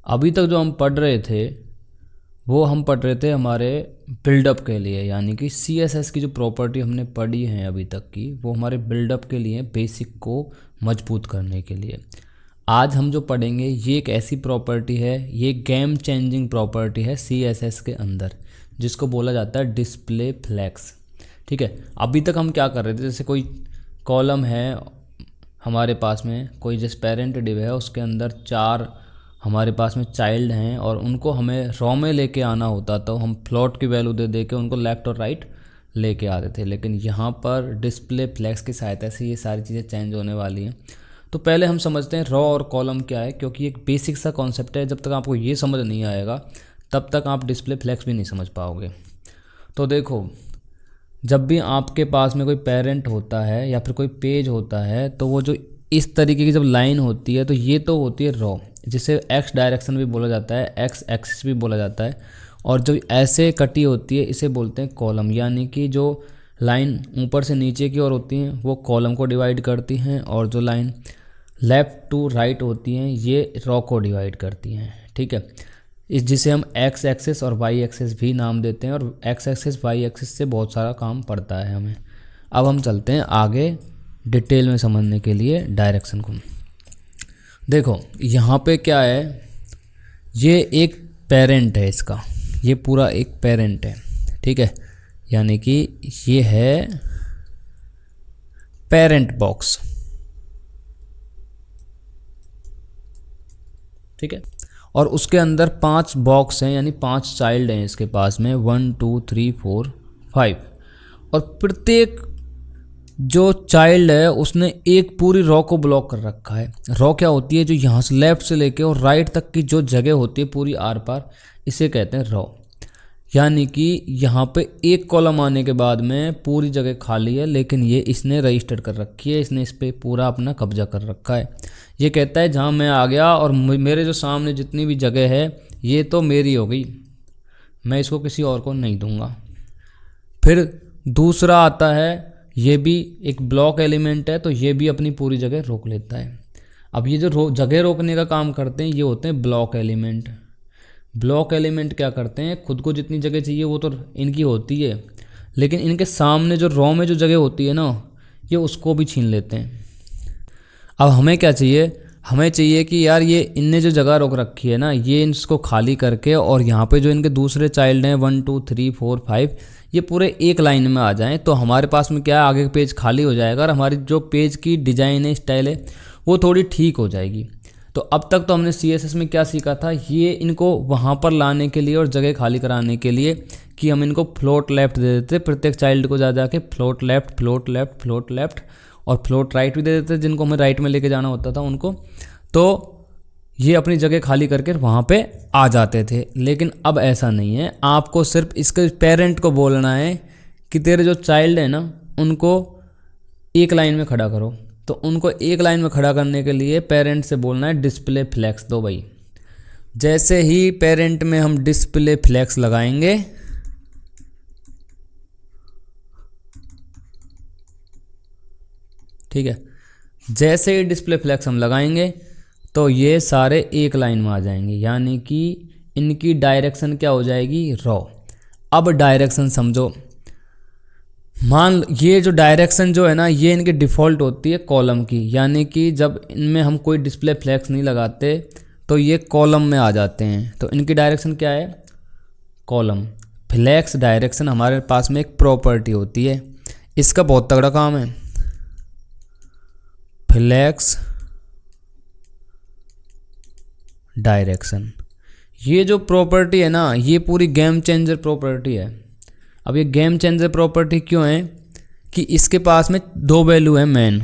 अभी तक जो हम पढ़ रहे थे वो हम पढ़ रहे थे हमारे बिल्डअप के लिए, यानी कि CSS की जो प्रॉपर्टी हमने पढ़ी है अभी तक की वो हमारे बिल्डअप के लिए, बेसिक को मजबूत करने के लिए। आज हम जो पढ़ेंगे ये एक ऐसी प्रॉपर्टी है, ये गेम चेंजिंग प्रॉपर्टी है CSS के अंदर, जिसको बोला जाता है डिस्प्ले फ्लैग्स। ठीक है, अभी तक हम क्या कर रहे थे, जैसे कोई कॉलम है हमारे पास में, कोई जैसे पेरेंट डिव है उसके अंदर 4 हमारे पास में चाइल्ड हैं और उनको हमें रॉ में लेके आना होता, तो हम फ्लोट की वैल्यू दे के उनको लेफ़्ट और राइट लेके आते थे। लेकिन यहाँ पर डिस्प्ले फ्लैग्स की सहायता से ये सारी चीज़ें चेंज होने वाली हैं। तो पहले हम समझते हैं रॉ और कॉलम क्या है, क्योंकि एक बेसिक सा कॉन्सेप्ट है। जब तक आपको ये समझ नहीं आएगा तब तक आप डिस्प्ले फ्लैग्स भी नहीं समझ पाओगे। तो देखो, जब भी आपके पास में कोई पेरेंट होता है या फिर कोई पेज होता है, तो वो जो इस तरीके की जब लाइन होती है तो ये तो होती है रॉ, जिसे एक्स डायरेक्शन भी बोला जाता है, एक्स एक्सिस भी बोला जाता है। और जो ऐसे कटी होती है इसे बोलते हैं कॉलम, यानी कि जो लाइन ऊपर से नीचे की ओर होती हैं वो कॉलम को डिवाइड करती हैं, और जो लाइन लेफ़्ट टू राइट होती हैं ये रॉ को डिवाइड करती हैं। ठीक है, इस जिसे हम एक्स एक्सिस और वाई एक्सिस भी नाम देते हैं, और एक्स एक्सिस वाई एक्सिस से बहुत सारा काम पड़ता है हमें। अब हम चलते हैं आगे डिटेल में समझने के लिए डायरेक्शन को। देखो यहाँ पे क्या है, ये एक पेरेंट है इसका, ये पूरा एक पेरेंट है। ठीक है, यानी कि ये है पेरेंट बॉक्स। ठीक है, और उसके अंदर 5 बॉक्स हैं, यानी 5 चाइल्ड हैं इसके पास में, 1 2 3 4 5। और प्रत्येक जो चाइल्ड है उसने एक पूरी रॉ को ब्लॉक कर रखा है। रॉ क्या होती है, जो यहाँ से लेफ्ट से लेके और राइट तक की जो जगह होती है पूरी आर पार, इसे कहते हैं रॉ। यानी कि यहाँ पे एक कॉलम आने के बाद में पूरी जगह खाली है, लेकिन ये इसने रजिस्टर कर रखी है, इसने इस पर पूरा अपना कब्जा कर रखा है। ये कहता है जहाँ मैं आ गया और मेरे जो सामने जितनी भी जगह है ये तो मेरी हो गई, मैं इसको किसी और को नहीं दूंगा। फिर दूसरा आता है, ये भी एक ब्लॉक एलिमेंट है, तो ये भी अपनी पूरी जगह रोक लेता है। अब ये जो जगह रोकने का काम करते हैं ये होते हैं ब्लॉक एलिमेंट। ब्लॉक एलिमेंट क्या करते हैं, खुद को जितनी जगह चाहिए वो तो इनकी होती है, लेकिन इनके सामने जो रॉ में जो जगह होती है ना, ये उसको भी छीन लेते हैं। अब हमें क्या चाहिए, हमें चाहिए कि यार ये इनने जो जगह रोक रखी है ना, ये इसको खाली करके, और यहाँ पे जो इनके दूसरे चाइल्ड हैं 1 2 3 4 5, ये पूरे एक लाइन में आ जाएं, तो हमारे पास में क्या है, आगे पेज खाली हो जाएगा और हमारी जो पेज की डिज़ाइन है, स्टाइल है, वो थोड़ी ठीक हो जाएगी। तो अब तक तो हमने CSS में क्या सीखा था, ये इनको वहाँ पर लाने के लिए और जगह खाली कराने के लिए कि हम इनको फ्लोट लेफ्ट दे देते, प्रत्येक चाइल्ड को जा जाके float left float left float left और फ्लोट राइट भी दे देते, जिनको हमें राइट में लेके जाना होता था उनको, तो ये अपनी जगह खाली करके वहाँ पे आ जाते थे। लेकिन अब ऐसा नहीं है, आपको सिर्फ इसके पेरेंट को बोलना है कि तेरे जो चाइल्ड है ना उनको एक लाइन में खड़ा करो। तो उनको एक लाइन में खड़ा करने के लिए पेरेंट से बोलना है डिस्प्ले फ्लैग्स दो भाई। जैसे ही पेरेंट में हम डिस्प्ले फ्लैग्स लगाएंगे, ठीक है, जैसे ही डिस्प्ले फ्लैग्स हम लगाएंगे तो ये सारे एक लाइन में आ जाएंगे, यानी कि इनकी डायरेक्शन क्या हो जाएगी, रॉ। अब डायरेक्शन समझो, मान ये जो डायरेक्शन जो है ना, ये इनकी डिफ़ॉल्ट होती है कॉलम की, यानी कि जब इनमें हम कोई डिस्प्ले फ्लैग्स नहीं लगाते तो ये कॉलम में आ जाते हैं। तो इनकी डायरेक्शन क्या है, कॉलम। फ्लैग्स डायरेक्शन हमारे पास में एक प्रॉपर्टी होती है, इसका बहुत तगड़ा काम है। फ्लैग्स डायरेक्शन, ये जो प्रॉपर्टी है ना, ये पूरी गेम चेंजर प्रॉपर्टी है। अब ये गेम चेंजर प्रॉपर्टी क्यों है कि इसके पास में 2 वैल्यू है मेन,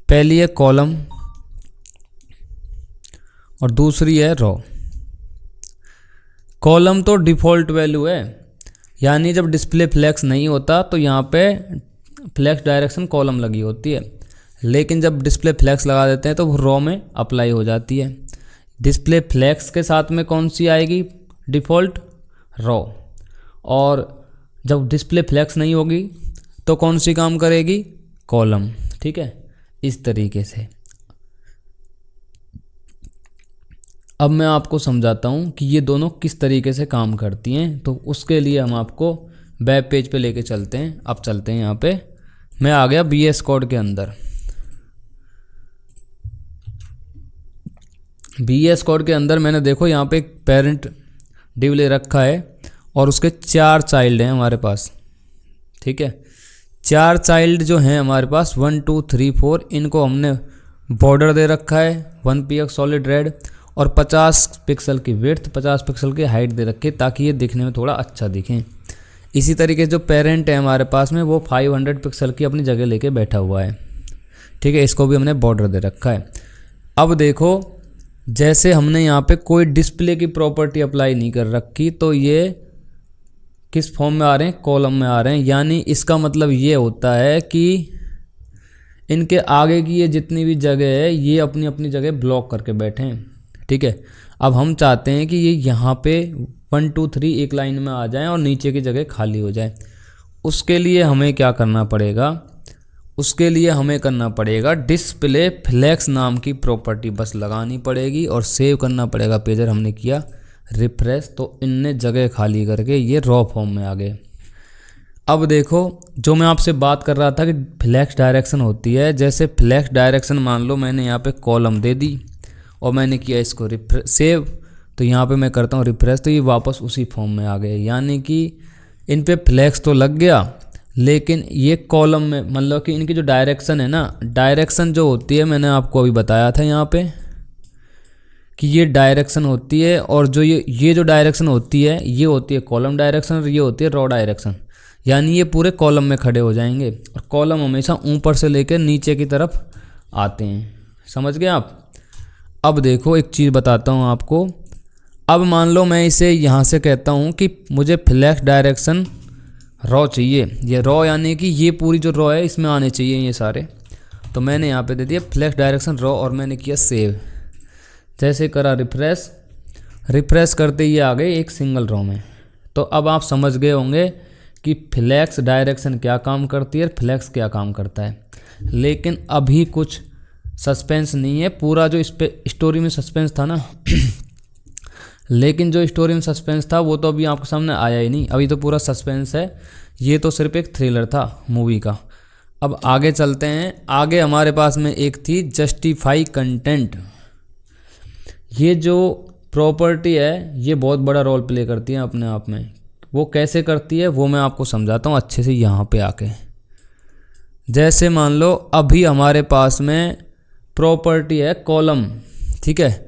पहली है कॉलम और दूसरी है रॉ। कॉलम तो डिफ़ॉल्ट वैल्यू है, यानी जब डिस्प्ले फ्लैग्स नहीं होता तो यहाँ पे फ्लैग्स डायरेक्शन कॉलम लगी होती है, लेकिन जब डिस्प्ले फ्लैग्स लगा देते हैं तो वो रॉ में अप्लाई हो जाती है। डिस्प्ले फ्लैग्स के साथ में कौन सी आएगी, डिफ़ॉल्ट रॉ, और जब डिस्प्ले फ्लैग्स नहीं होगी तो कौन सी काम करेगी, कॉलम। ठीक है, इस तरीके से। अब मैं आपको समझाता हूँ कि ये दोनों किस तरीके से काम करती हैं। तो उसके लिए हम आपको वेब पेज पे लेके चलते हैं। अब चलते हैं, यहाँ पे मैं आ गया VS कोड के अंदर। VS कोड के अंदर मैंने देखो यहाँ पे एक पेरेंट डिव ले रखा है और उसके 4 चाइल्ड हैं हमारे पास। ठीक है, 4 चाइल्ड जो हैं हमारे पास 1 2 3 4, इनको हमने बॉर्डर दे रखा है 1 px सॉलिड रेड और 50 पिक्सल की विड्थ, 50 पिक्सल की हाइट दे रखी है ताकि ये दिखने में थोड़ा अच्छा दिखें। इसी तरीके से जो पेरेंट है हमारे पास में वो 500 पिक्सल की अपनी जगह लेके बैठा हुआ है। ठीक है, इसको भी हमने बॉर्डर दे रखा है। अब देखो, जैसे हमने यहाँ पे कोई डिस्प्ले की प्रॉपर्टी अप्लाई नहीं कर रखी तो ये किस फॉर्म में आ रहे हैं, कॉलम में आ रहे हैं। यानी इसका मतलब ये होता है कि इनके आगे की ये जितनी भी जगह है ये अपनी अपनी जगह ब्लॉक करके बैठे हैं। ठीक है, अब हम चाहते हैं कि ये यहाँ पे 1 2 3 एक लाइन में आ जाएं और नीचे की जगह खाली हो जाए। उसके लिए हमें क्या करना पड़ेगा, उसके लिए हमें करना पड़ेगा डिस्प्ले फ्लेक्स नाम की प्रॉपर्टी बस लगानी पड़ेगी और सेव करना पड़ेगा पेजर। हमने किया रिफ्रेश तो इनने जगह खाली करके ये रॉ फॉर्म में आ गए। अब देखो, जो मैं आपसे बात कर रहा था कि फ्लेक्स डायरेक्शन होती है, जैसे फ्लेक्स डायरेक्शन मान लो मैंने यहाँ पे कॉलम दे दी और मैंने किया इसको सेव, तो यहाँ पे मैं करता हूँ रिफ्रेश तो ये वापस उसी फॉर्म में आ गए। यानी कि इन पे फ्लेक्स तो लग गया लेकिन ये कॉलम में मतलब कि इनकी जो डायरेक्शन है ना, डायरेक्शन जो होती है मैंने आपको अभी बताया था यहाँ पे कि ये डायरेक्शन होती है और जो ये जो डायरेक्शन होती है ये होती है कॉलम डायरेक्शन और ये होती है रॉ डायरेक्शन। यानी ये पूरे कॉलम में खड़े हो जाएंगे और कॉलम हमेशा ऊपर से लेकर नीचे की तरफ आते हैं। समझ गए आप। अब देखो एक चीज़ बताता हूँ आपको। अब मान लो मैं इसे यहाँ से कहता हूँ कि मुझे फ्लेक्स डायरेक्शन रॉ चाहिए। ये रॉ यानी कि ये पूरी जो रॉ है इसमें आने चाहिए ये सारे। तो मैंने यहाँ पे दे दिया फ्लेक्स डायरेक्शन रॉ और मैंने किया सेव। जैसे करा रिफ्रेश करते ही आ गए एक सिंगल रॉ में। तो अब आप समझ गए होंगे कि फ्लेक्स डायरेक्शन क्या काम करती है, फ्लेक्स क्या काम करता है। लेकिन अभी कुछ सस्पेंस नहीं है, पूरा जो इस पे स्टोरी में सस्पेंस था ना लेकिन जो स्टोरी में सस्पेंस था वो तो अभी आपके सामने आया ही नहीं, अभी तो पूरा सस्पेंस है। ये तो सिर्फ एक थ्रिलर था मूवी का। अब आगे चलते हैं। आगे हमारे पास में एक थी जस्टिफाई कंटेंट। ये जो प्रॉपर्टी है ये बहुत बड़ा रोल प्ले करती है अपने आप में। वो कैसे करती है वो मैं आपको समझाता हूँ अच्छे से यहाँ पे आके। जैसे मान लो अभी हमारे पास में प्रॉपर्टी है कॉलम। ठीक है,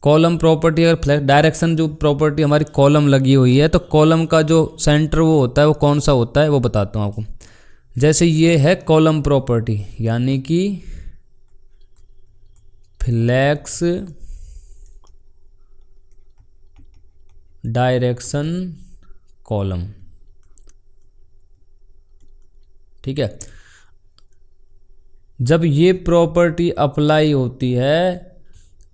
कॉलम प्रॉपर्टी अगर फ्लेक्स डायरेक्शन जो प्रॉपर्टी हमारी कॉलम लगी हुई है तो कॉलम का जो सेंटर वो होता है वो कौन सा होता है वो बताता हूँ आपको। जैसे ये है कॉलम प्रॉपर्टी यानी कि फ्लेक्स डायरेक्शन कॉलम। ठीक है, जब ये प्रॉपर्टी अप्लाई होती है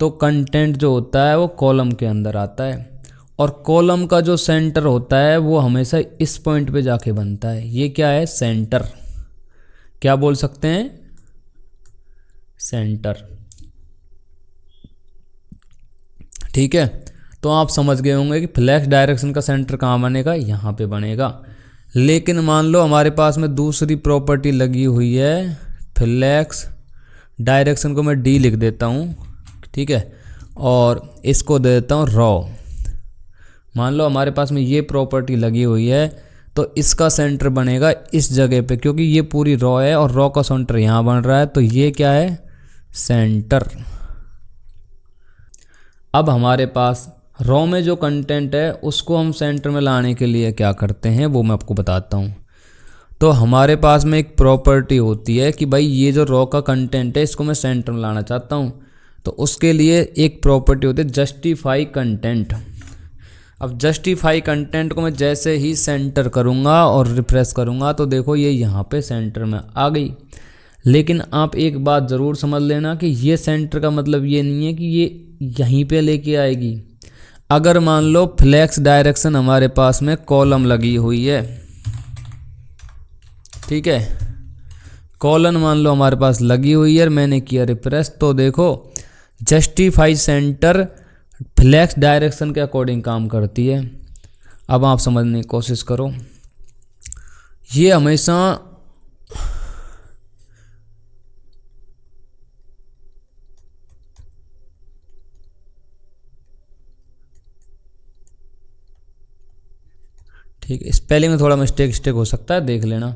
तो कंटेंट जो होता है वो कॉलम के अंदर आता है और कॉलम का जो सेंटर होता है वो हमेशा इस पॉइंट पे जाके बनता है। ये क्या है, सेंटर। क्या बोल सकते हैं, सेंटर। ठीक है, तो आप समझ गए होंगे कि फ्लेक्स डायरेक्शन का सेंटर कहाँ बनेगा, यहाँ पे बनेगा। लेकिन मान लो हमारे पास में दूसरी प्रॉपर्टी लगी हुई है फ्लेक्स डायरेक्शन को मैं डी लिख देता हूँ। ठीक है, और इसको दे देता हूँ रॉ। मान लो हमारे पास में ये प्रॉपर्टी लगी हुई है तो इसका सेंटर बनेगा इस जगह पे क्योंकि ये पूरी रॉ है और रॉ का सेंटर यहाँ बन रहा है तो ये क्या है, सेंटर। अब हमारे पास रॉ में जो कंटेंट है उसको हम सेंटर में लाने के लिए क्या करते हैं वो मैं आपको बताता हूँ। तो हमारे पास में एक प्रॉपर्टी होती है कि भाई ये जो रॉ का कंटेंट है इसको मैं सेंटर में लाना चाहता हूँ। तो उसके लिए एक प्रॉपर्टी होती है जस्टिफाई कंटेंट। अब जस्टिफाई कंटेंट को मैं जैसे ही सेंटर करूँगा और रिफ्रेश करूँगा तो देखो ये यहाँ पे सेंटर में आ गई। लेकिन आप एक बात ज़रूर समझ लेना कि ये सेंटर का मतलब ये नहीं है कि ये यहीं पे लेके आएगी। अगर मान लो फ्लेक्स डायरेक्शन हमारे पास में कॉलम लगी हुई है, ठीक है, कॉलम मान लो हमारे पास लगी हुई है, मैंने किया रिफ्रेश तो देखो जस्टिफाई सेंटर फ्लैक्स डायरेक्शन के अकॉर्डिंग काम करती है। अब आप समझने की कोशिश करो, ये हमेशा ठीक है, स्पेलिंग में थोड़ा मिस्टेक हो सकता है, देख लेना।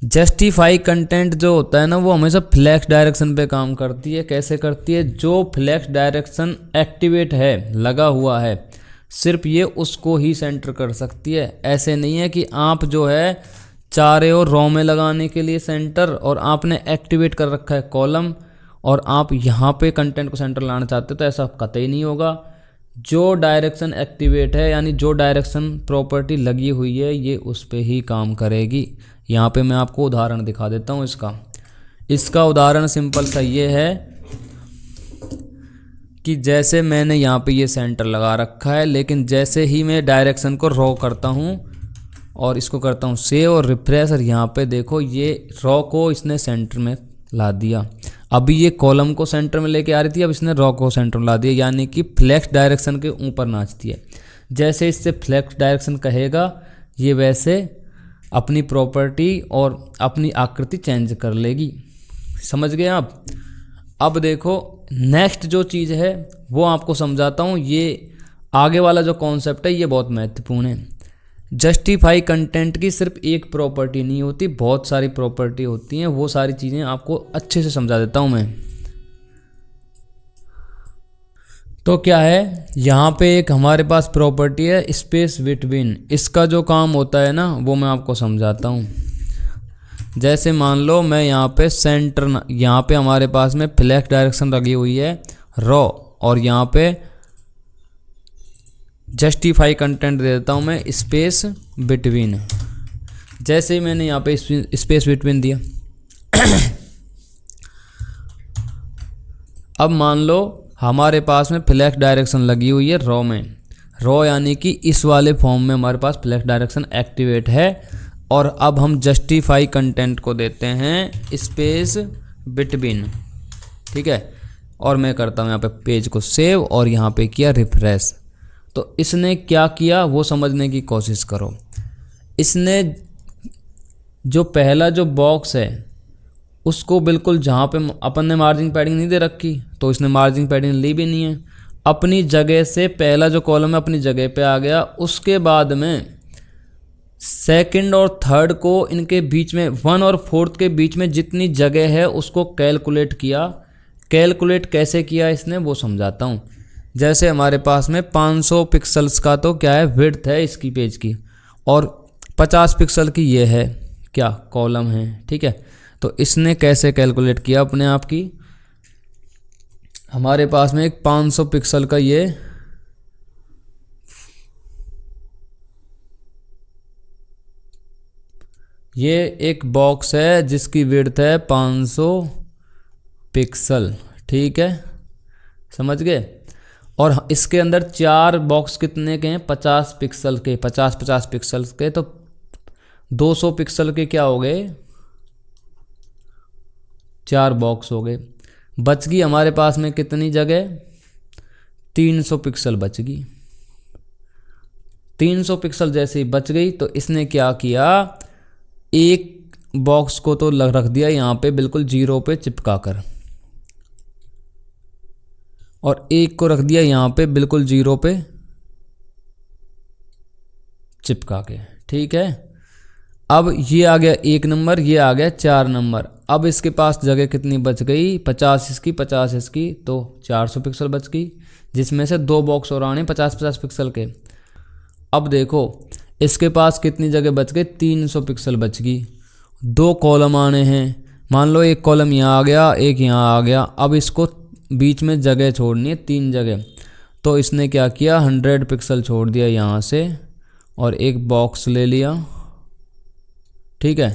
जस्टिफाई कंटेंट जो होता है ना, वो हमेशा फ्लैक्स डायरेक्शन पे काम करती है। कैसे करती है? जो फ्लैक्स डायरेक्शन एक्टिवेट है, लगा हुआ है, सिर्फ ये उसको ही सेंटर कर सकती है। ऐसे नहीं है कि आप जो है चाह रहे हो रो में लगाने के लिए सेंटर, और आपने एक्टिवेट कर रखा है कॉलम, और आप यहाँ पे कंटेंट को सेंटर लाना चाहते हो, तो ऐसा कतई नहीं होगा। जो डायरेक्शन एक्टिवेट है, यानी जो डायरेक्शन प्रॉपर्टी लगी हुई है, ये उस पे ही काम करेगी। यहाँ पे मैं आपको उदाहरण दिखा देता हूँ इसका उदाहरण सिंपल सा ये है कि जैसे मैंने यहाँ पे ये सेंटर लगा रखा है, लेकिन जैसे ही मैं डायरेक्शन को रो करता हूँ और इसको करता हूँ सेव और रिफ्रेश, और यहाँ पे देखो ये रो को इसने सेंटर में ला दिया। अभी ये कॉलम को सेंटर में लेके आ रही थी, अब इसने रो को सेंटर में ला दिया, यानी कि फ्लैक्स डायरेक्शन के ऊपर नाचती है। जैसे इससे फ्लैक्स डायरेक्शन कहेगा, ये वैसे अपनी प्रॉपर्टी और अपनी आकृति चेंज कर लेगी। समझ गए आप? अब देखो नेक्स्ट जो चीज़ है वो आपको समझाता हूँ। ये आगे वाला जो कॉन्सेप्ट है ये बहुत महत्वपूर्ण है। जस्टिफाई कंटेंट की सिर्फ एक प्रॉपर्टी नहीं होती, बहुत सारी प्रॉपर्टी होती हैं। वो सारी चीज़ें आपको अच्छे से समझा देता हूँ मैं। तो क्या है, यहाँ पे एक हमारे पास प्रॉपर्टी है स्पेस बिटवीन। इसका जो काम होता है ना, वो मैं आपको समझाता हूँ। जैसे मान लो मैं यहाँ पे सेंटर, यहाँ पे हमारे पास में फ्लैक्स डायरेक्शन लगी हुई है रो, और यहाँ पे जस्टिफाई कंटेंट दे देता हूँ मैं स्पेस बिटवीन। जैसे ही मैंने यहाँ पे स्पेस बिटवीन दिया अब मान लो हमारे पास में फ्लैक्स डायरेक्शन लगी हुई है रो में, रो यानी कि इस वाले फॉर्म में हमारे पास फ्लैक्स डायरेक्शन एक्टिवेट है। और अब हम जस्टिफाई कंटेंट को देते हैं स्पेस बिटवीन, ठीक है। और मैं करता हूँ यहाँ पे पेज को सेव और यहाँ पे किया रिफ्रेश। तो इसने क्या किया वो समझने की कोशिश करो। इसने जो पहला जो बॉक्स है उसको बिल्कुल, जहाँ पे अपन ने मार्जिन पैडिंग नहीं दे रखी, तो इसने मार्जिन पैडिंग ली भी नहीं है, अपनी जगह से पहला जो कॉलम है अपनी जगह पे आ गया। उसके बाद में सेकंड और थर्ड को इनके बीच में, 1 और 4 के बीच में जितनी जगह है उसको कैलकुलेट किया। कैलकुलेट कैसे किया इसने वो समझाता हूँ। जैसे हमारे पास में 500 पिक्सल्स का तो क्या है विड्थ है इसकी पेज की, और 50 पिक्सल की ये है क्या कॉलम है, ठीक है। तो इसने कैसे कैलकुलेट किया अपने आप की, हमारे पास में एक 500 पिक्सल का ये एक बॉक्स है जिसकी विड्थ है 500 पिक्सल, ठीक है, समझ गए। और इसके अंदर 4 बॉक्स कितने के हैं, 50 पिक्सल के, 50 पिक्सल के, तो 200 पिक्सल के क्या हो गए, 4 बॉक्स हो गए। बच गई हमारे पास में कितनी जगह, 300 पिक्सल बच गई। 300 पिक्सल जैसे ही बच गई तो इसने क्या किया, एक बॉक्स को तो रख दिया यहाँ पे बिल्कुल 0 पे चिपका कर, और एक को रख दिया यहाँ पे बिल्कुल 0 पे चिपका के, ठीक है। अब ये आ गया 1 नंबर, ये आ गया 4 नंबर। अब इसके पास जगह कितनी बच गई, 50 इसकी 50 इसकी, तो 400 पिक्सल बच गई, जिसमें से 2 बॉक्स और आने 50 पिक्सल के। अब देखो इसके पास कितनी जगह बच गई, 300 पिक्सल बच गई। 2 कॉलम आने हैं, मान लो एक कॉलम यहाँ आ गया, एक यहाँ आ गया। अब इसको बीच में जगह छोड़नी है, 3 जगह, तो इसने क्या किया, 100 पिक्सल छोड़ दिया यहाँ से और एक बॉक्स ले लिया, ठीक है।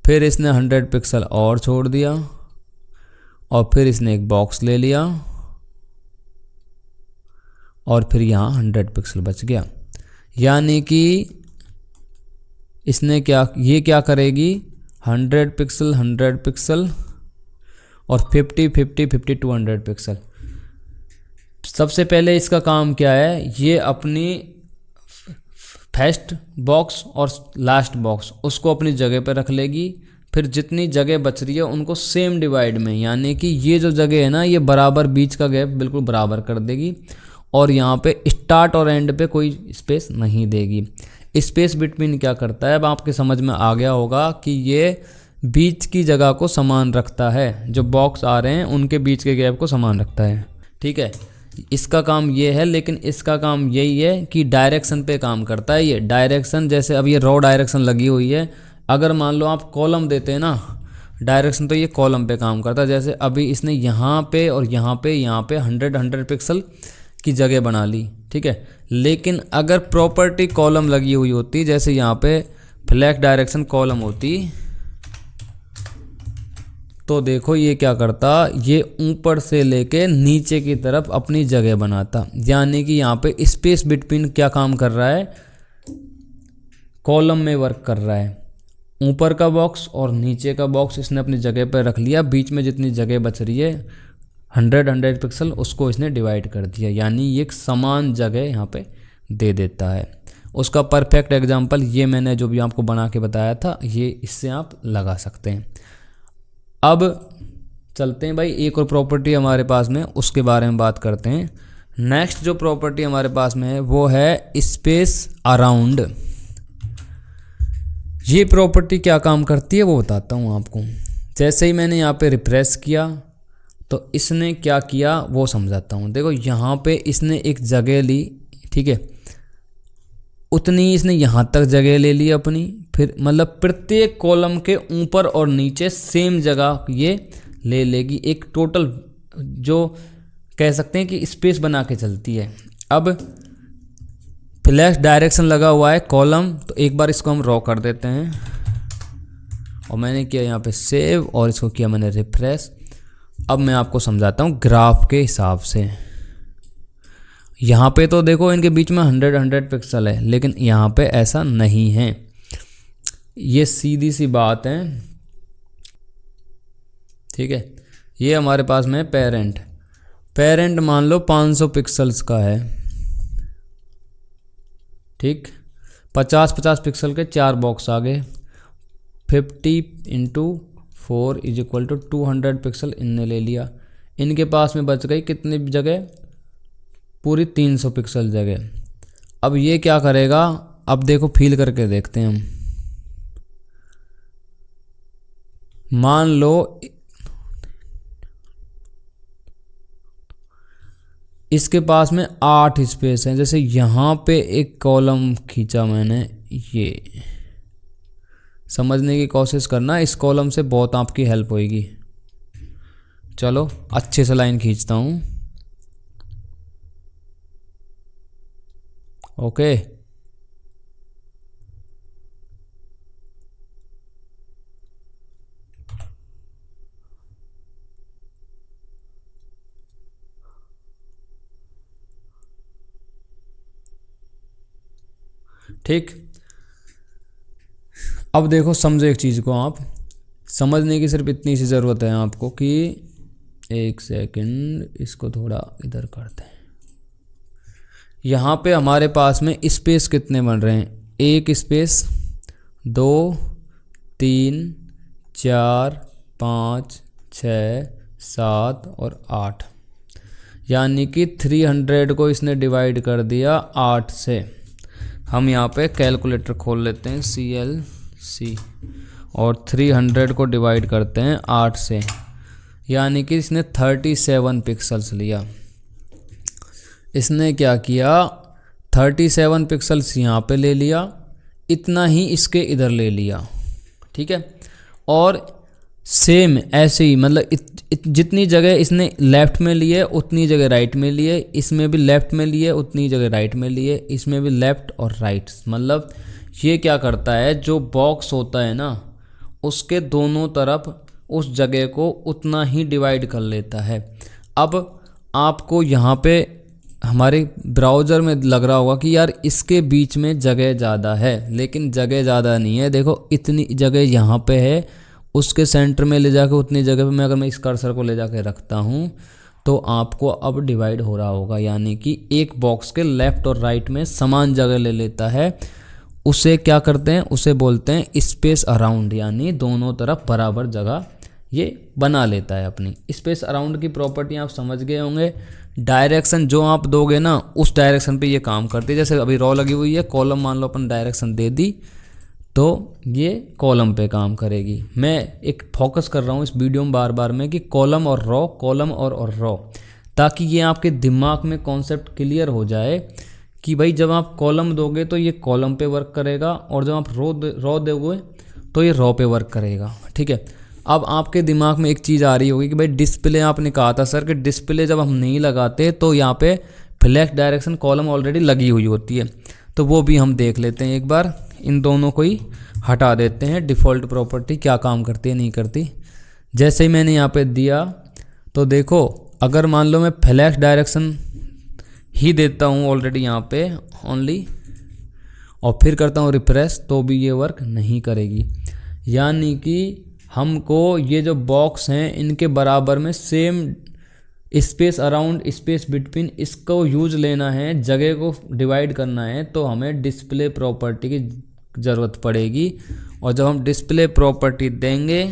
फिर इसने 100 पिक्सल और छोड़ दिया और फिर इसने एक बॉक्स ले लिया और फिर यहाँ 100 पिक्सल बच गया। यानी कि इसने क्या, ये क्या करेगी, 100 पिक्सल 100 पिक्सल और 50 50 50 200 पिक्सल। सबसे पहले इसका काम क्या है, ये अपनी फर्स्ट बॉक्स और लास्ट बॉक्स उसको अपनी जगह पर रख लेगी। फिर जितनी जगह बच रही है उनको सेम डिवाइड में, यानी कि ये जो जगह है ना ये बराबर बीच का गैप बिल्कुल बराबर कर देगी और यहाँ पे स्टार्ट और एंड पे कोई स्पेस नहीं देगी। स्पेस बिटवीन क्या करता है, अब आपके समझ में आ गया होगा कि ये बीच की जगह को समान रखता है, जो बॉक्स आ रहे हैं उनके बीच के गैप को समान रखता है। ठीक है, इसका काम ये है, लेकिन इसका काम यही है कि डायरेक्शन पे काम करता है। ये डायरेक्शन, जैसे अब ये रो डायरेक्शन लगी हुई है, अगर मान लो आप कॉलम देते हैं ना डायरेक्शन, तो ये कॉलम पे काम करता है। जैसे अभी इसने यहाँ पे और यहाँ पे 100 पिक्सल की जगह बना ली, ठीक है। लेकिन अगर प्रॉपर्टी कॉलम लगी हुई होती, जैसे यहाँ पे फ्लैग डायरेक्शन कॉलम होती, तो देखो ये क्या करता, ये ऊपर से लेके नीचे की तरफ अपनी जगह बनाता। यानी कि यहाँ पे स्पेस बिटवीन क्या काम कर रहा है, कॉलम में वर्क कर रहा है। ऊपर का बॉक्स और नीचे का बॉक्स इसने अपनी जगह पर रख लिया, बीच में जितनी जगह बच रही है 100 पिक्सल उसको इसने डिवाइड कर दिया, यानी ये एक समान जगह यहाँ पे दे देता है। उसका परफेक्ट एग्जांपल ये मैंने जो भी आपको बना के बताया था, ये इससे आप लगा सकते हैं। अब चलते हैं भाई, एक और प्रॉपर्टी हमारे पास में, उसके बारे में बात करते हैं। नेक्स्ट जो प्रॉपर्टी हमारे पास में है वो है स्पेस अराउंड। ये प्रॉपर्टी क्या काम करती है वो बताता हूँ आपको। जैसे ही मैंने यहाँ पे रिफ्रेश किया तो इसने क्या किया वो समझाता हूँ। देखो यहाँ पे इसने एक जगह ली, ठीक है, उतनी इसने यहाँ तक जगह ले ली अपनी। फिर मतलब प्रत्येक कॉलम के ऊपर और नीचे सेम जगह ये ले लेगी, एक टोटल जो कह सकते हैं कि स्पेस बना के चलती है। अब फ्लैश डायरेक्शन लगा हुआ है कॉलम, तो एक बार इसको हम ड्रॉ कर देते हैं और मैंने किया यहाँ पे सेव और इसको किया मैंने रिफ्रेश। अब मैं आपको समझाता हूँ ग्राफ के हिसाब से। यहाँ पे तो देखो इनके बीच में 100 पिक्सल है, लेकिन यहाँ पे ऐसा नहीं है। ये सीधी सी बात है, ठीक है। ये हमारे पास में पेरेंट मान लो 500 पिक्सल्स का है, ठीक। 50 पिक्सल के 4 बॉक्स आ गए। 50 × 4 = 200 पिक्सल इनने ले लिया। इनके पास में बच गई कितनी जगह, पूरी 300 पिक्सल जगह। अब ये क्या करेगा, अब देखो फील करके देखते हैं हम। मान लो इसके पास में 8 स्पेस हैं, जैसे यहाँ पे एक कॉलम खींचा मैंने, ये समझने की कोशिश करना, इस कॉलम से बहुत आपकी हेल्प होगी। चलो अच्छे से लाइन खींचता हूँ, ओके। ठीक, अब देखो समझो एक चीज़ को, आप समझने की सिर्फ इतनी सी ज़रूरत है आपको कि एक सेकंड इसको थोड़ा इधर करते हैं। यहाँ पे हमारे पास में स्पेस कितने बन रहे हैं, 1 स्पेस, 2, 3, 4, 5, 6, 7 और 8, यानी कि 300 को इसने डिवाइड कर दिया 8 से। हम यहाँ पे कैलकुलेटर खोल लेते हैं, CLC, और 300 को डिवाइड करते हैं 8 से, यानी कि इसने 37 पिक्सल्स लिया। इसने क्या किया, 37 पिक्सल्स यहाँ पे ले लिया, इतना ही इसके इधर ले लिया, ठीक है। और सेम ऐसे ही मतलब जितनी जगह इसने लेफ़्ट में लिए उतनी जगह राइट में लिए, इसमें भी लेफ़्ट में लिए उतनी जगह राइट में लिए, इसमें भी लेफ़्ट और राइट। मतलब ये क्या करता है, जो बॉक्स होता है ना उसके दोनों तरफ उस जगह को उतना ही डिवाइड कर लेता है। अब आपको यहाँ पे हमारे ब्राउज़र में लग रहा होगा कि यार इसके बीच में जगह ज़्यादा है, लेकिन जगह ज़्यादा नहीं है। देखो इतनी जगह यहाँ पे है, उसके सेंटर में ले जाकर उतनी जगह पे मैं अगर मैं इस कर्सर को ले जाकर रखता हूँ तो आपको अब डिवाइड हो रहा होगा, यानी कि एक बॉक्स के लेफ़्ट और राइट में समान जगह ले लेता है, उसे क्या करते हैं, उसे बोलते हैं स्पेस अराउंड, यानी दोनों तरफ बराबर जगह ये बना लेता है अपनी। स्पेस अराउंड की प्रॉपर्टी आप समझ गए होंगे। डायरेक्शन जो आप दोगे ना उस डायरेक्शन पे ये काम करती है। जैसे अभी रॉ लगी हुई है, कॉलम मान लो अपन डायरेक्शन दे दी तो ये कॉलम पे काम करेगी। मैं एक फोकस कर रहा हूँ इस वीडियो में बार बार में कि कॉलम और रॉ, कॉलम और रॉ, ताकि ये आपके दिमाग में कॉन्सेप्ट क्लियर हो जाए कि भाई जब आप कॉलम दोगे तो ये कॉलम पे वर्क करेगा और जब आप रॉ दोगे तो ये रॉ पे वर्क करेगा। ठीक है, अब आपके दिमाग में एक चीज़ आ रही होगी कि भाई डिस्प्ले, आपने कहा था सर कि डिस्प्ले जब हम नहीं लगाते तो यहाँ पे फ्लैश डायरेक्शन कॉलम ऑलरेडी लगी हुई होती है, तो वो भी हम देख लेते हैं एक बार। इन दोनों को ही हटा देते हैं, डिफ़ॉल्ट प्रॉपर्टी क्या काम करती है नहीं करती। जैसे ही मैंने यहाँ पे दिया तो देखो, अगर मान लो मैं फ्लैश डायरेक्शन ही देता हूँ ऑलरेडी यहाँ पे ओनली, और फिर करता हूँ रिफ्रेश, तो भी ये वर्क नहीं करेगी। यानी कि हमको ये जो बॉक्स हैं इनके बराबर में same space around, space between, इसको यूज लेना है, जगह को डिवाइड करना है, तो हमें डिस्प्ले प्रॉपर्टी की ज़रूरत पड़ेगी। और जब हम डिस्प्ले प्रॉपर्टी देंगे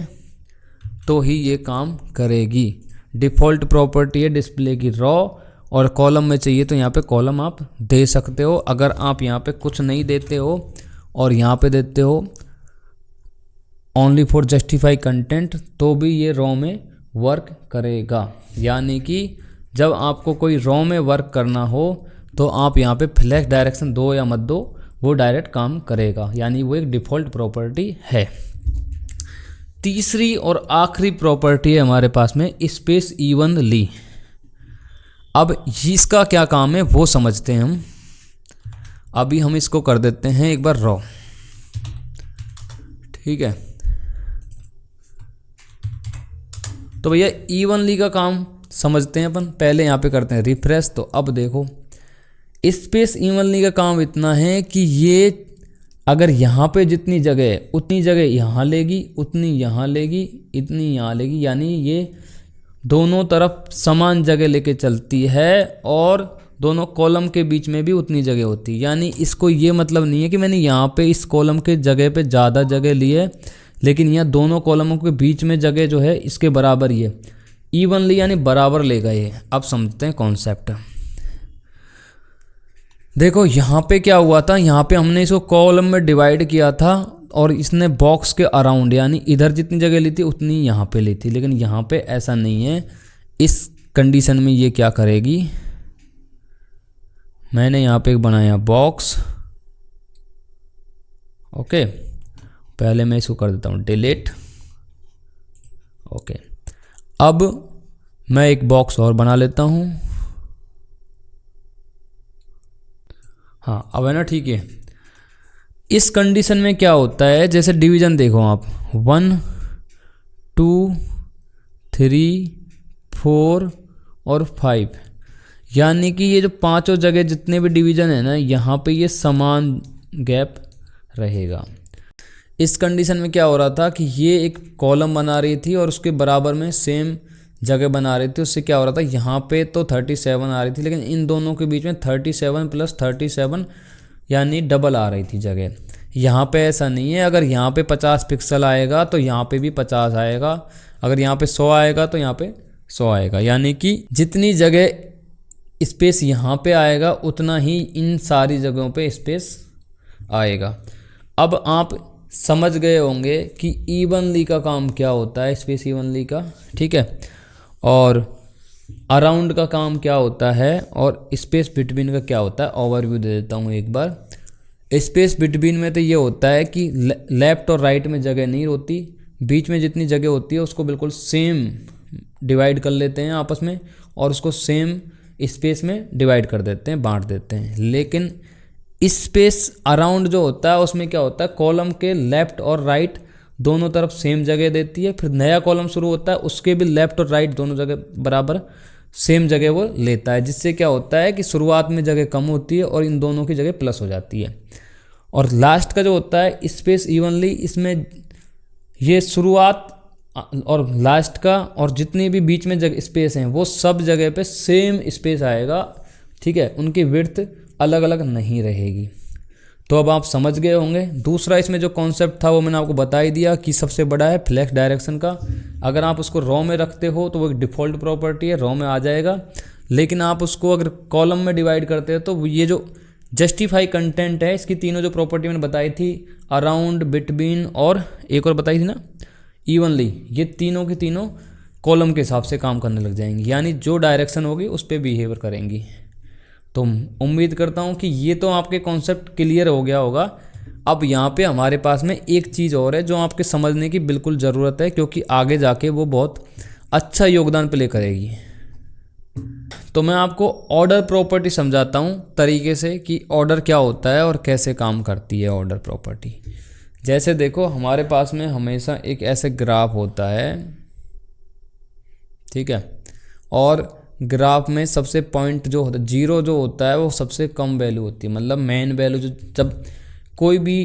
तो ही ये काम करेगी। डिफ़ॉल्ट प्रॉपर्टी है डिस्प्ले की रॉ, और कॉलम में चाहिए तो यहाँ पे कॉलम आप दे सकते हो। अगर आप यहाँ पे कुछ नहीं देते हो और यहाँ पे देते हो ओनली फॉर जस्टिफाई कंटेंट, तो भी ये रॉ में वर्क करेगा। यानी कि जब आपको कोई रॉ में वर्क करना हो तो आप यहाँ पे फ्लैश डायरेक्शन दो या मत दो, वो डायरेक्ट काम करेगा, यानी वो एक डिफ़ॉल्ट प्रॉपर्टी है। तीसरी और आखिरी प्रॉपर्टी है हमारे पास में स्पेस इवनली। अब इसका क्या काम है वो समझते हैं हम। अभी हम इसको कर देते हैं एक बार रॉ। ठीक है, तो भैया इवनली का काम समझते हैं अपन। पहले यहाँ पे करते हैं रिफ्रेश, तो अब देखो स्पेस इवनली का काम इतना है कि ये अगर यहाँ पे जितनी जगह है उतनी जगह यहाँ लेगी, उतनी यहाँ लेगी, इतनी यहाँ लेगी, यानी ये दोनों तरफ समान जगह लेके चलती है, और दोनों कॉलम के बीच में भी उतनी जगह होती है। यानी इसको ये मतलब नहीं है कि मैंने यहाँ पे इस कॉलम के जगह पे ज़्यादा जगह ली है, लेकिन यहाँ दोनों कॉलमों के बीच में जगह जो है इसके बराबर ही है। इवनली यानी बराबर ले गए। अब समझते हैं कॉन्सेप्ट। देखो यहाँ पे क्या हुआ था, यहाँ पे हमने इसको कॉलम में डिवाइड किया था और इसने बॉक्स के अराउंड, यानी इधर जितनी जगह ली थी उतनी यहाँ पे ली थी, लेकिन यहाँ पे ऐसा नहीं है। इस कंडीशन में ये क्या करेगी, मैंने यहाँ पे एक बनाया बॉक्स। ओके, पहले मैं इसको कर देता हूँ डिलीट। ओके, अब मैं एक बॉक्स और बना लेता हूँ। हाँ, अब है ना, ठीक है। इस कंडीशन में क्या होता है, जैसे डिवीजन देखो आप 1 2 3 4 और 5, यानी कि ये जो पांचों जगह जितने भी डिवीजन है ना, यहाँ पे ये समान गैप रहेगा। इस कंडीशन में क्या हो रहा था कि ये एक कॉलम बना रही थी और उसके बराबर में सेम जगह बना रही थी। उससे क्या हो रहा था, यहाँ पे तो 37 आ रही थी, लेकिन इन दोनों के बीच में 37 + 37 यानी डबल आ रही थी जगह। यहाँ पे ऐसा नहीं है। अगर यहाँ पे 50 पिक्सल आएगा तो यहाँ पे भी 50 आएगा, अगर यहाँ पे 100 आएगा तो यहाँ पे 100 आएगा, यानी कि जितनी जगह स्पेस यहाँ पे आएगा उतना ही इन सारी जगहों पे स्पेस आएगा। अब आप समझ गए होंगे कि इवनली का काम क्या होता है, स्पेस इवनली का, ठीक है, और अराउंड का काम क्या होता है, और स्पेस बिटवीन का क्या होता है। ओवरव्यू दे देता हूँ एक बार। स्पेस बिटवीन में तो ये होता है कि लेफ्ट और राइट में जगह नहीं होती, बीच में जितनी जगह होती है उसको बिल्कुल सेम डिवाइड कर लेते हैं आपस में, और उसको सेम स्पेस में डिवाइड कर देते हैं, बांट देते हैं। लेकिन स्पेस अराउंड जो होता है उसमें क्या होता है, कॉलम के लेफ्ट और राइट दोनों तरफ सेम जगह देती है, फिर नया कॉलम शुरू होता है उसके भी लेफ्ट और राइट दोनों जगह बराबर सेम जगह वो लेता है, जिससे क्या होता है कि शुरुआत में जगह कम होती है और इन दोनों की जगह प्लस हो जाती है। और लास्ट का जो होता है स्पेस इवनली, इसमें ये शुरुआत और लास्ट का और जितनी भी बीच में जगह स्पेस हैं वो सब जगह पे सेम स्पेस आएगा, ठीक है, उनकी विड्थ अलग अलग नहीं रहेगी। तो अब आप समझ गए होंगे। दूसरा इसमें जो कॉन्सेप्ट था वो मैंने आपको बता ही दिया कि सबसे बड़ा है फ्लेक्स डायरेक्शन का। अगर आप उसको रो में रखते हो तो वो एक डिफ़ॉल्ट प्रॉपर्टी है, रो में आ जाएगा। लेकिन आप उसको अगर कॉलम में डिवाइड करते हो तो ये जो जस्टिफाई कंटेंट है, इसकी तीनों जो प्रॉपर्टी मैंने बताई थी, अराउंड, बिटवीन और एक और बताई थी ना, इवनली, ये तीनों की तीनों कॉलम के हिसाब से काम करने लग जाएंगी, यानी जो डायरेक्शन होगी उस पर बिहेवियर करेंगी। तो उम्मीद करता हूँ कि ये तो आपके कॉन्सेप्ट क्लियर हो गया होगा। अब यहाँ पे हमारे पास में एक चीज़ और है जो आपके समझने की बिल्कुल ज़रूरत है, क्योंकि आगे जाके वो बहुत अच्छा योगदान प्ले करेगी। तो मैं आपको ऑर्डर प्रॉपर्टी समझाता हूँ तरीके से कि ऑर्डर क्या होता है और कैसे काम करती है ऑर्डर प्रॉपर्टी। जैसे देखो, हमारे पास में हमेशा एक ऐसे ग्राफ होता है, ठीक है, और ग्राफ में सबसे पॉइंट जो होता है, जीरो जो होता है, वो सबसे कम वैल्यू होती है। मतलब मेन वैल्यू जो, जब कोई भी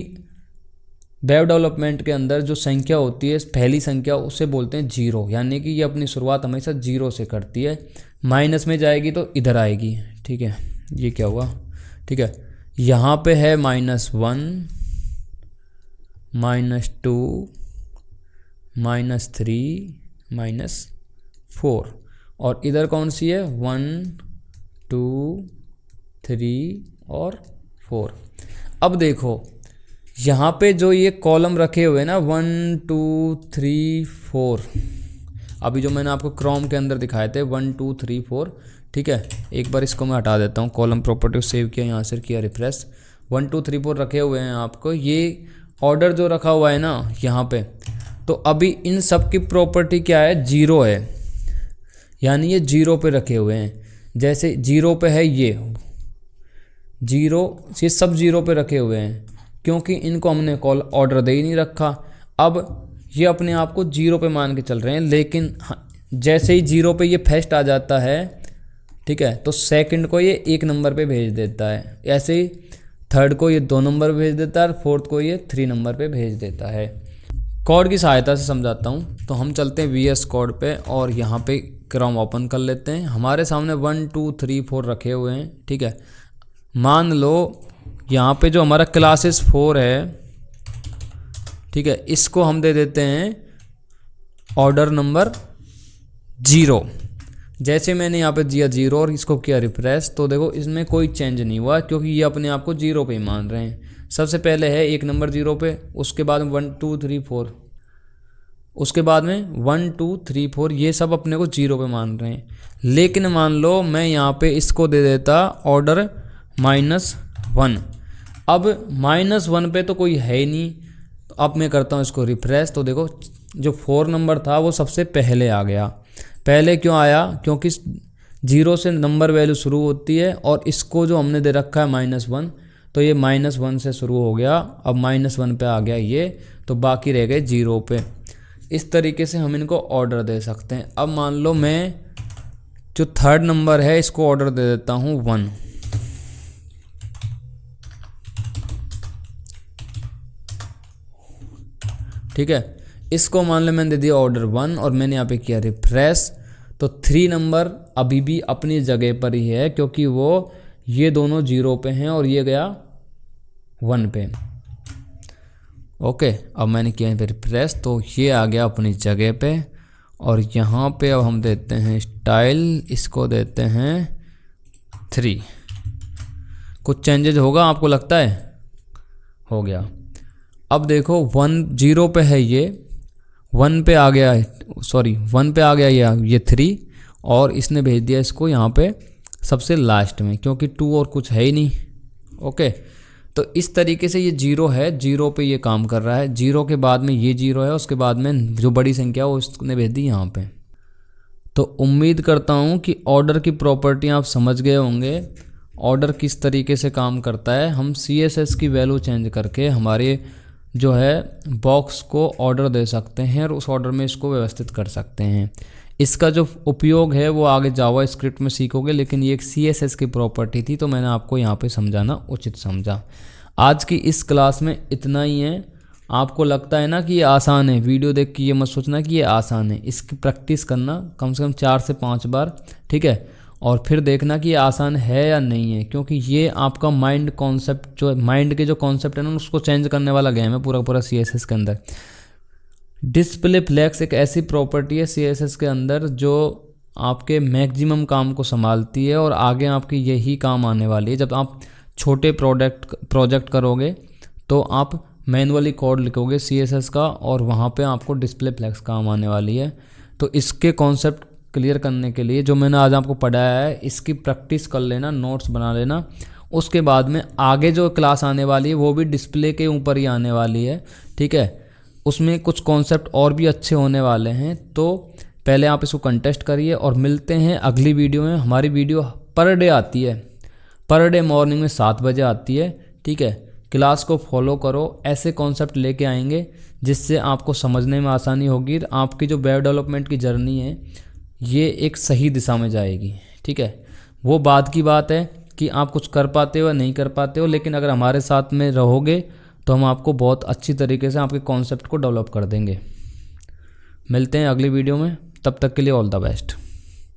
वेब डेवलपमेंट के अंदर जो संख्या होती है, पहली संख्या, उसे बोलते हैं जीरो, यानी कि ये अपनी शुरुआत हमेशा जीरो से करती है। माइनस में जाएगी तो इधर आएगी, ठीक है, ये क्या हुआ, ठीक है, यहाँ पे है -1, -2, -3, -4, और इधर कौन सी है, 1, 2, 3 और 4। अब देखो यहाँ पे जो ये कॉलम रखे हुए हैं ना, 1, 2, 3, 4, अभी जो मैंने आपको क्रोम के अंदर दिखाए थे 1, 2, 3, 4, ठीक है, एक बार इसको मैं हटा देता हूँ, कॉलम प्रॉपर्टी सेव किया, यहाँ से किया रिफ्रेश, 1, 2, 3, 4 रखे हुए हैं आपको। ये ऑर्डर जो रखा हुआ है ना यहाँ पे, तो अभी इन सब की प्रॉपर्टी क्या है, जीरो है, यानी ये जीरो पे रखे हुए हैं। जैसे जीरो पे है ये जीरो, ये सब जीरो पे रखे हुए हैं, क्योंकि इनको हमने कॉल ऑर्डर दे ही नहीं रखा। अब ये अपने आप को जीरो पे मान के चल रहे हैं, लेकिन जैसे ही जीरो पे ये फर्स्ट आ जाता है, ठीक है, तो सेकंड को ये 1 नंबर पे भेज देता है, ऐसे ही थर्ड को ये 2 नंबर भेज देता है, और फोर्थ को ये 3 नंबर पे भेज देता है। कोड की सहायता से समझाता हूँ। तो हम चलते हैं VS कोड पे और यहाँ पे क्रोम ओपन कर लेते हैं। हमारे सामने 1, 2, 3, 4 रखे हुए हैं, ठीक है। मान लो यहाँ पे जो हमारा क्लासेस 4 है, ठीक है, इसको हम दे देते हैं ऑर्डर नंबर 0। जैसे मैंने यहाँ पे दिया 0 और इसको किया रिफ्रेश, तो देखो इसमें कोई चेंज नहीं हुआ, क्योंकि ये अपने आप को 0 पे ही मान रहे हैं। सबसे पहले है 1 नंबर 0 पे, उसके बाद में 1, 2, 3, 4, उसके बाद में 1, 2, 3, 4, ये सब अपने को 0 पे मान रहे हैं। लेकिन मान लो मैं यहाँ पे इसको दे देता ऑर्डर -1। अब -1 पे तो कोई है ही नहीं, तो अब मैं करता हूँ इसको रिफ्रेश, तो देखो जो 4 नंबर था वो सबसे पहले आ गया। पहले क्यों आया, क्योंकि 0 से नंबर वैल्यू शुरू होती है, और इसको जो हमने दे रखा है -1, तो ये -1 से शुरू हो गया, अब -1 पे आ गया ये, तो बाकी रह गए 0 पे। इस तरीके से हम इनको ऑर्डर दे सकते हैं। अब मान लो मैं जो थर्ड नंबर है इसको ऑर्डर दे देता हूँ 1, ठीक है, इसको मान लो मैंने दे दिया ऑर्डर 1 और मैंने यहाँ पे किया रिफ्रेश, तो 3 नंबर अभी भी अपनी जगह पर ही है, क्योंकि वो ये दोनों 0 पे हैं और ये गया 1 पे। ओके, अब मैंने किया रिफ्रेश, तो ये आ गया अपनी जगह पे। और यहाँ पे अब हम देते हैं स्टाइल, इसको देते हैं 3। कुछ चेंजेज होगा आपको लगता है, हो गया। अब देखो 0 पे है ये, 1 पे आ गया है, सॉरी 1 पे आ गया ये 3, और इसने भेज दिया इसको यहाँ पे सबसे लास्ट में, क्योंकि 2 और कुछ है ही नहीं। ओके, तो इस तरीके से ये 0 है, 0 पे ये काम कर रहा है। 0 के बाद में ये 0 है, उसके बाद में जो बड़ी संख्या वो उसने भेज दी यहाँ पे। तो उम्मीद करता हूँ कि ऑर्डर की प्रॉपर्टी आप समझ गए होंगे, ऑर्डर किस तरीके से काम करता है। हम CSS की वैल्यू चेंज करके हमारे जो है बॉक्स को ऑर्डर दे सकते हैं और उस ऑर्डर में इसको व्यवस्थित कर सकते हैं। इसका जो उपयोग है वो आगे जावा स्क्रिप्ट में सीखोगे, लेकिन ये एक CSS की प्रॉपर्टी थी, तो मैंने आपको यहाँ पे समझाना उचित समझा। आज की इस क्लास में इतना ही है। आपको लगता है ना कि ये आसान है, वीडियो देख के ये मत सोचना कि ये आसान है। इसकी प्रैक्टिस करना कम से कम 4 से 5 बार, ठीक है। और फिर देखना कि ये आसान है या नहीं है, क्योंकि ये आपका माइंड कॉन्सेप्ट, जो माइंड के जो कॉन्सेप्ट है ना, उसको चेंज करने वाला गेम है पूरा पूरा CSS के अंदर। डिस्प्ले फ्लेक्स एक ऐसी प्रॉपर्टी है CSS के अंदर जो आपके मैक्सिमम काम को संभालती है और आगे आपकी यही काम आने वाली है। जब आप छोटे प्रोजेक्ट करोगे तो आप मैनुअली कोड लिखोगे CSS का और वहाँ पे आपको डिस्प्ले फ्लेक्स काम आने वाली है। तो इसके कॉन्सेप्ट क्लियर करने के लिए जो मैंने आज आपको पढ़ाया है, इसकी प्रैक्टिस कर लेना, नोट्स बना लेना। उसके बाद में आगे जो क्लास आने वाली है वो भी डिस्प्ले के ऊपर ही आने वाली है, ठीक है। उसमें कुछ कॉन्सेप्ट और भी अच्छे होने वाले हैं। तो पहले आप इसको कंटेस्ट करिए और मिलते हैं अगली वीडियो में। हमारी वीडियो पर डे आती है, पर डे मॉर्निंग में 7 बजे आती है, ठीक है। क्लास को फॉलो करो, ऐसे कॉन्सेप्ट लेके आएंगे जिससे आपको समझने में आसानी होगी। आपकी जो वेब डेवलपमेंट की जर्नी है ये एक सही दिशा में जाएगी, ठीक है। वो बाद की बात है कि आप कुछ कर पाते हो या नहीं कर पाते हो, लेकिन अगर हमारे साथ में रहोगे तो हम आपको बहुत अच्छी तरीके से आपके कॉन्सेप्ट को डेवलप कर देंगे। मिलते हैं अगली वीडियो में, तब तक के लिए ऑल द बेस्ट।